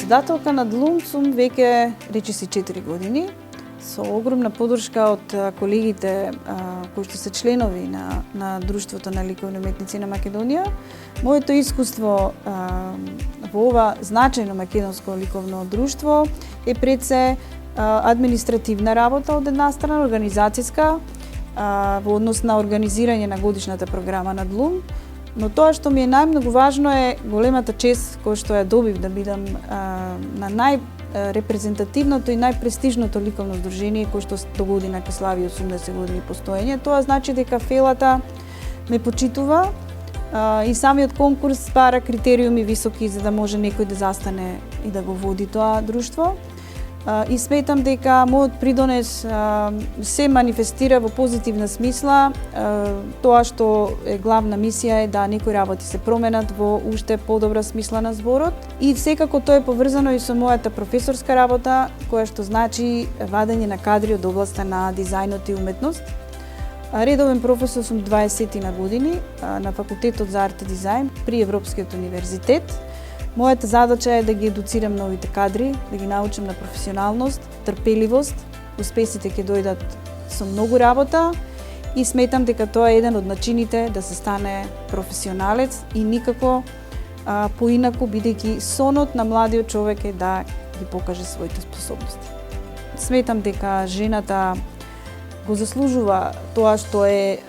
Председателка на ДЛУМ сум веќе речиси 4 години, со огромна подршка од колегите кои што се членови на Друштвото на ликовни уметници на Македонија. Моето искуство во ова значајно македонско ликовно друштво е пред се административна работа од една страна, организацијска, во однос на организирање на годишната програма на ДЛУМ, но тоа што ми е најмногу важно е големата чест која што ја добив да бидам на најрепрезентативното и најпрестижното ликовно здружение кој што до година ќе слави 80 години постоење. Тоа значи дека Фелата ме почитува и самиот конкурс бара критериуми високи за да може некој да застане и да го води тоа друштво. И сметам дека мојот придонес се манифестира во позитивна смисла. Тоа што е главна мисија е да некои работи се променат во уште подобра смисла на зборот. И секако тоа е поврзано и со мојата професорска работа, која што значи вадење на кадри од областа на дизајнот и уметност. Редовен професор сум 20 на години на Факултетот за арт и дизајн при Европскиот универзитет. Мојата задача е да ги едуцирам новите кадри, да ги научам на професионалност, трпеливост. Успесите ќе дојдат со многу работа и сметам дека тоа е еден од начините да се стане професионалец и никако поинаку, бидејќи сонот на младиот човек е да ги покаже своите способности. Сметам дека жената го заслужува тоа што е,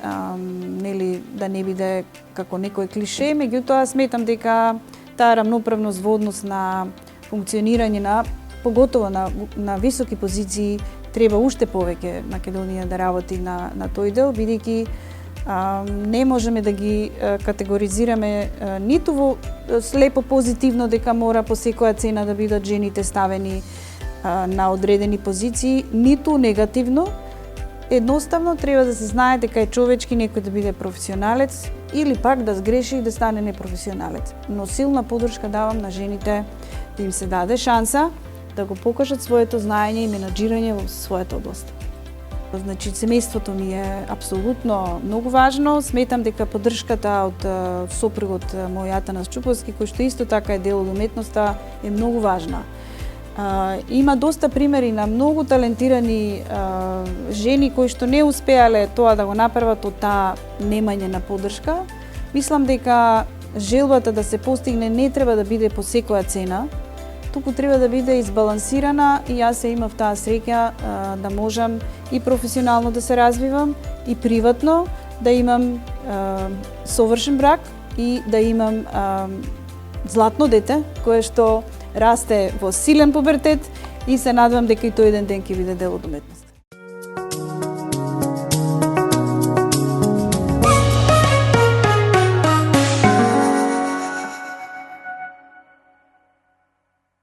да не биде како некој клише, меѓутоа сметам дека таа рамноправност во однос на функционирање поготово на високи позиции треба уште повеќе Македонија да работи на тој дел, бидејќи не можеме да ги категоризираме ниту во слепо позитивно дека мора по секоја цена да бидат жените ставени на одредени позиции, ниту негативно. Едноставно треба да се знае дека е човечки некој да биде професионалец или пак да сгреши и да стане непрофесионалец. Но силна подршка давам на жените да им се даде шанса да го покажат своето знаење и менаџирање во својата област. Значи, семејството ми е апсолутно многу важно. Сметам дека поддршката од сопругот мој Атанас Чуповски, кој што исто така е дел од уметноста, е многу важна. Има доста примери на многу талентирани жени кои што не успеале тоа да го направат од таа немање на поддршка. Мислам дека желбата да се постигне не треба да биде по секоја цена, туку треба да биде избалансирана и јас се имав таа среќа да можам и професионално да се развивам и приватно да имам совршен брак и да имам златно дете кое што расте во силен пубертет и се надевам дека и тој еден ден ќе биде дел од уметност.